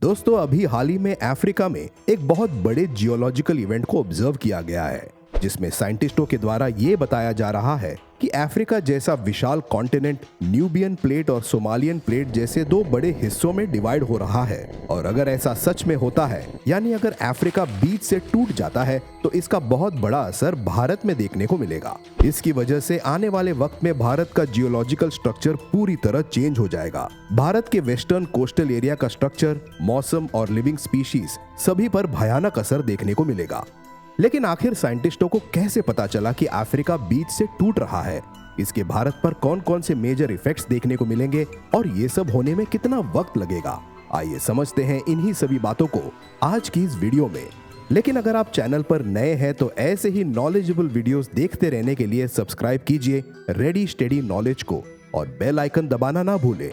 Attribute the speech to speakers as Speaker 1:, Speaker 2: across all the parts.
Speaker 1: दोस्तों अभी हाल ही में अफ्रीका में एक बहुत बड़े जियोलॉजिकल इवेंट को ऑब्जर्व किया गया है, जिसमें साइंटिस्टों के द्वारा ये बताया जा रहा है कि अफ्रीका जैसा विशाल कॉन्टिनेंट न्यूबियन प्लेट और सोमालियन प्लेट जैसे दो बड़े हिस्सों में डिवाइड हो रहा है। और अगर ऐसा सच में होता है, यानी अगर अफ्रीका बीच से टूट जाता है, तो इसका बहुत बड़ा असर भारत में देखने को मिलेगा। इसकी वजह से आने वाले वक्त में भारत का जियोलॉजिकल स्ट्रक्चर पूरी तरह चेंज हो जाएगा। भारत के वेस्टर्न कोस्टल एरिया का स्ट्रक्चर, मौसम और लिविंग स्पीशीज सभी पर भयानक असर देखने को मिलेगा। लेकिन आखिर साइंटिस्टों को कैसे पता चला कि अफ्रीका बीच से टूट रहा है? इसके भारत पर कौन कौन से मेजर इफेक्ट्स देखने को मिलेंगे और ये सब होने में कितना वक्त लगेगा? आइए समझते हैं इन्हीं सभी बातों को आज की इस वीडियो में। लेकिन अगर आप चैनल पर नए हैं तो ऐसे ही नॉलेजेबल वीडियोस देखते रहने के लिए सब्सक्राइब कीजिए रेडी स्टडी नॉलेज को और बेल आइकन दबाना ना भूलें।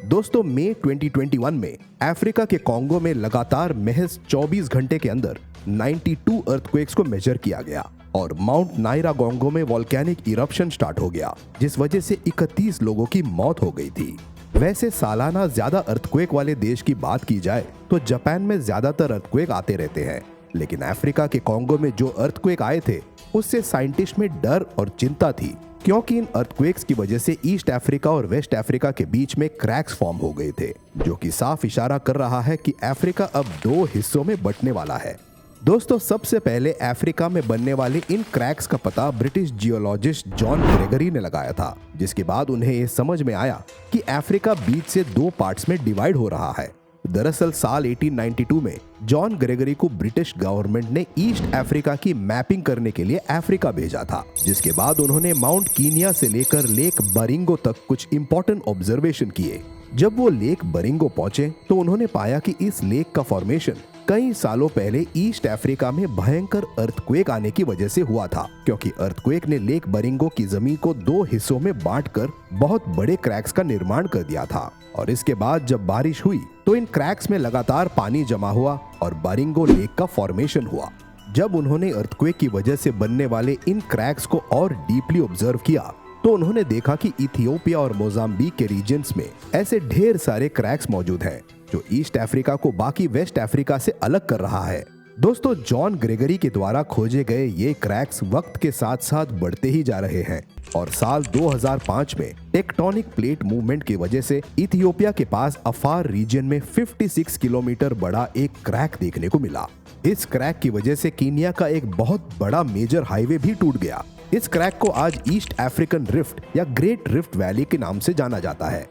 Speaker 1: दोस्तों मई 2021 में अफ्रीका के कॉन्गो में लगातार महज 24 घंटे के अंदर 92 अर्थक्वेक्स को मेजर किया गया और माउंट नायरागोंगो में वोल्केनिक इरप्शन स्टार्ट हो गया, जिस वजह से 31 लोगों की मौत हो गई थी। वैसे सालाना ज्यादा अर्थक्वेक वाले देश की बात की जाए तो जापान में ज्यादातर अर्थक्वेक आते रहते हैं, लेकिन अफ्रीका के कॉन्गो में जो अर्थक्वेक आए थे उससे साइंटिस्ट में डर और चिंता थी, क्योंकि इन अर्थक्वेक्स की वजह से ईस्ट अफ्रीका और वेस्ट अफ्रीका के बीच में क्रैक्स फॉर्म हो गए थे, जो कि साफ इशारा कर रहा है कि अफ्रीका अब दो हिस्सों में बंटने वाला है। दोस्तों सबसे पहले अफ्रीका में बनने वाले इन क्रैक्स का पता ब्रिटिश जियोलॉजिस्ट जॉन ग्रेगरी ने लगाया था, जिसके बाद उन्हें ये समझ में आया कि अफ्रीका बीच से दो पार्ट्स में डिवाइड हो रहा है। दरअसल साल 1892 में जॉन ग्रेगरी को ब्रिटिश गवर्नमेंट ने ईस्ट अफ्रीका की मैपिंग करने के लिए अफ्रीका भेजा था, जिसके बाद उन्होंने माउंट कीनिया से लेकर लेक बरिंगो तक कुछ इंपॉर्टेंट ऑब्जर्वेशन किए। जब वो लेक बरिंगो पहुंचे तो उन्होंने पाया कि इस लेक का फॉर्मेशन कई सालों पहले ईस्ट अफ्रीका में भयंकर अर्थक्वेक आने की वजह से हुआ था, क्योंकि अर्थक्वेक ने लेक बरिंगो की जमीन को दो हिस्सों में बांटकर बहुत बड़े क्रैक्स का निर्माण कर दिया था। और इसके बाद जब बारिश हुई तो इन क्रैक्स में लगातार पानी जमा हुआ और बरिंगो लेक का फॉर्मेशन हुआ। जब उन्होंने अर्थक्वेक की वजह से बनने वाले इन क्रैक्स को और डीपली ऑब्जर्व किया तो उन्होंने देखा कि इथियोपिया और मोजाम्बिक के रीजन्स में ऐसे ढेर सारे क्रैक्स मौजूद हैं, जो ईस्ट अफ्रीका को बाकी वेस्ट अफ्रीका से अलग कर रहा है। दोस्तों जॉन ग्रेगरी के द्वारा खोजे गए ये क्रैक्स वक्त के साथ साथ बढ़ते ही जा रहे हैं और साल 2005 में टेक्टोनिक प्लेट मूवमेंट की वजह से इथियोपिया के पास अफार रीजन में 56 किलोमीटर बड़ा एक क्रैक देखने को मिला। इस क्रैक की वजह से कीनिया का एक बहुत बड़ा मेजर हाईवे भी टूट गया। इस क्रैक को आज ईस्ट अफ्रीकन रिफ्ट या ग्रेट रिफ्ट वैली के नाम से जाना जाता है।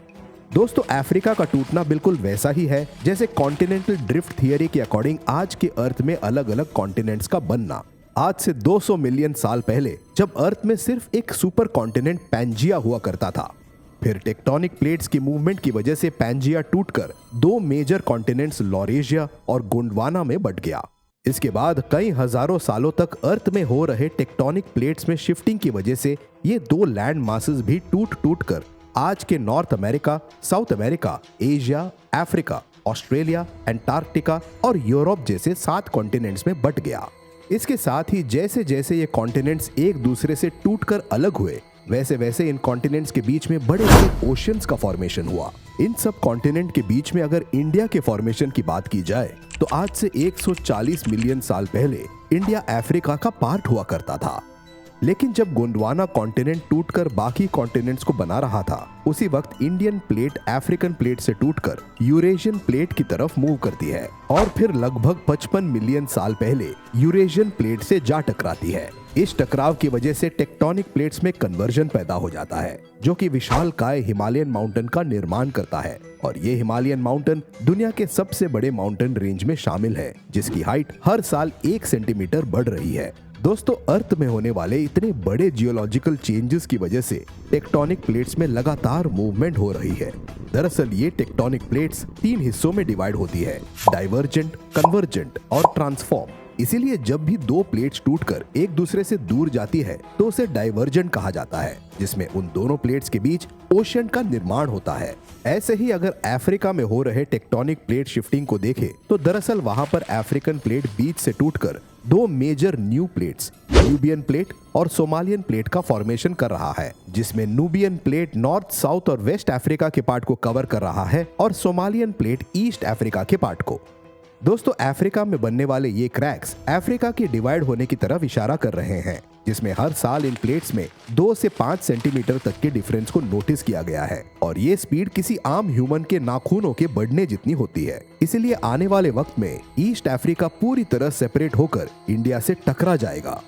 Speaker 1: दोस्तों अफ्रीका का टूटना बिल्कुल वैसा ही है जैसे कॉन्टिनेंटल ड्रिफ्ट थियरी के अकॉर्डिंग आज के अर्थ में अलग अलग कॉन्टिनेंट्स का बनना। आज से 200 मिलियन साल पहले जब अर्थ में सिर्फ एक सुपर कॉन्टिनेंट पैंजिया हुआ करता था, फिर टेक्टोनिक प्लेट्स की मूवमेंट की वजह से पैंजिया टूटकर दो मेजर कॉन्टिनेंट्स लॉरेशिया और गोंडवाना में बंट गया। इसके बाद कई हजारों सालों तक अर्थ में हो रहे टेक्टोनिक प्लेट्स में शिफ्टिंग की वजह से ये दो लैंड मासेस भी टूट टूट कर आज के north America, south America, Asia, Africa, Australia, Antarctica और यूरोप जैसे 7 कॉन्टिनेंट्स में बंट गया। इसके साथ ही जैसे जैसे ये कॉन्टिनेंट्स एक दूसरे से टूटकर अलग हुए, वैसे वैसे इन कॉन्टिनेंट्स के बीच में बड़े बड़े ओशियंस का फॉर्मेशन हुआ। इन सब कॉन्टिनेंट के बीच में अगर इंडिया के फॉर्मेशन की बात की जाए तो आज से 140 मिलियन साल पहले इंडिया अफ्रीका का पार्ट हुआ करता था। लेकिन जब गोंडवाना कॉन्टिनेंट टूटकर बाकी कॉन्टिनेंट्स को बना रहा था, उसी वक्त इंडियन प्लेट अफ्रीकन प्लेट से टूटकर यूरेशियन प्लेट की तरफ मूव करती है और फिर लगभग 55 मिलियन साल पहले यूरेशियन प्लेट से जा टकराती है। इस टकराव की वजह से टेक्टोनिक प्लेट्स में कन्वर्जन पैदा हो जाता है, जो कि विशालकाय हिमालयन माउंटेन का निर्माण करता है। और ये हिमालयन माउंटेन दुनिया के सबसे बड़े माउंटेन रेंज में शामिल है, जिसकी हाइट हर साल 1 सेंटीमीटर बढ़ रही है। दोस्तों अर्थ में होने वाले इतने बड़े जियोलॉजिकल चेंजेस की वजह से टेक्टोनिक प्लेट्स में लगातार मूवमेंट हो रही है। दरअसल ये टेक्टोनिक प्लेट्स 3 हिस्सों में डिवाइड होती है, डाइवर्जेंट, कन्वर्जेंट और ट्रांसफॉर्म। इसीलिए जब भी दो प्लेट्स टूटकर एक दूसरे से दूर जाती है तो उसे डाइवर्जेंट कहा जाता है, जिसमें उन दोनों प्लेट्स के बीच ओशन का निर्माण होता है। ऐसे ही अगर अफ्रीका में हो रहे टेक्टोनिक प्लेट शिफ्टिंग को देखें तो दरअसल वहां पर अफ्रीकन प्लेट बीच से टूटकर दो major new plates, Nubian plate और सोमालियन प्लेट का फॉर्मेशन कर रहा है, जिसमें न्यूबियन प्लेट नॉर्थ, साउथ और वेस्ट अफ्रीका के पार्ट को कवर कर रहा है और सोमालियन प्लेट ईस्ट अफ्रीका के पार्ट को। दोस्तों, अफ्रीका में बनने वाले ये क्रैक्स अफ्रीका के डिवाइड होने की तरफ इशारा कर रहे हैं, जिसमें हर साल इन प्लेट्स में 2 से 5 सेंटीमीटर तक के डिफरेंस को नोटिस किया गया है और ये स्पीड किसी आम ह्यूमन के नाखूनों के बढ़ने जितनी होती है। इसीलिए आने वाले वक्त में ईस्ट अफ्रीका पूरी तरह सेपरेट होकर इंडिया से टकरा जाएगा।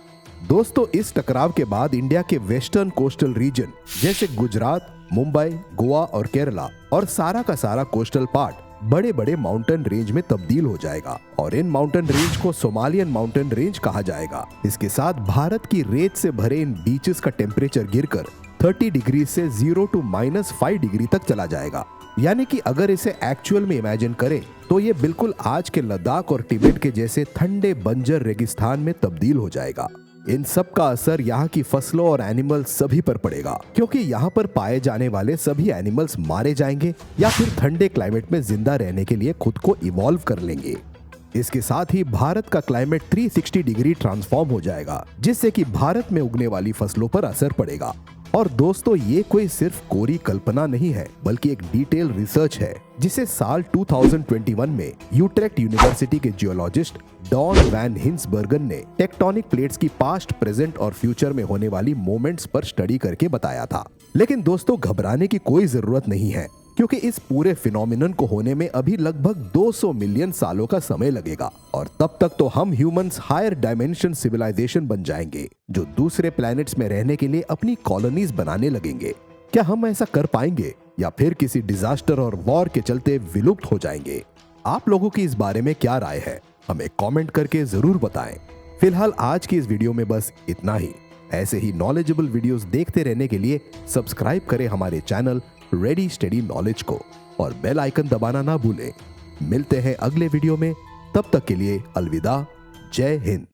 Speaker 1: दोस्तों, इस टकराव के बाद इंडिया के वेस्टर्न कोस्टल रीजन जैसे गुजरात, मुंबई, गोवा और केरला और सारा का सारा कोस्टल पार्ट बड़े बड़े माउंटेन रेंज में तब्दील हो जाएगा और इन माउंटेन रेंज को सोमालियन माउंटेन रेंज कहा जाएगा। इसके साथ भारत की रेत से भरे इन बीचेस का टेम्परेचर गिरकर 30 डिग्री से 0 to -5 डिग्री तक चला जाएगा। यानी कि अगर इसे एक्चुअल में इमेजिन करें तो ये बिल्कुल आज के लद्दाख और तिब्बत के जैसे ठंडे बंजर रेगिस्तान में तब्दील हो जाएगा। इन सब का असर यहाँ की फसलों और एनिमल्स सभी पर पड़ेगा, क्योंकि यहाँ पर पाए जाने वाले सभी एनिमल्स मारे जाएंगे या फिर ठंडे क्लाइमेट में जिंदा रहने के लिए खुद को इवॉल्व कर लेंगे। इसके साथ ही भारत का क्लाइमेट 360 डिग्री ट्रांसफॉर्म हो जाएगा, जिससे कि भारत में उगने वाली फसलों पर असर पड़ेगा। और दोस्तों, ये कोई सिर्फ कोरी कल्पना नहीं है, बल्कि एक डिटेल रिसर्च है जिसे साल 2021 में यूट्रेक्ट यूनिवर्सिटी के जियोलॉजिस्ट डॉन वैन हिंसबर्गन ने टेक्टोनिक प्लेट्स की पास्ट, प्रेजेंट और फ्यूचर में होने वाली मोमेंट्स पर स्टडी करके बताया था। लेकिन दोस्तों, घबराने की कोई जरूरत नहीं है, क्योंकि इस पूरे फिनोमिनन को होने में अभी लगभग 200 मिलियन सालों का समय लगेगा और तब तक तो हम ह्यूमंस हायर डायमेंशन सिविलाइजेशन बन जाएंगे, जो दूसरे प्लैनेट्स में रहने के लिए अपनी कॉलोनीज बनाने लगेंगे। क्या हम ऐसा कर पाएंगे या फिर किसी डिजास्टर और वॉर के चलते विलुप्त हो जाएंगे? आप लोगों की इस बारे में क्या राय है, हमें कमेंट करके जरूर बताएं। फिलहाल आज की इस वीडियो में बस इतना ही। ऐसे ही नॉलेजेबल वीडियोस देखते रहने के लिए सब्सक्राइब करें हमारे चैनल रेडी स्टडी नॉलेज को और बेल आइकन दबाना ना भूलें। मिलते हैं अगले वीडियो में, तब तक के लिए अलविदा। जय हिंद।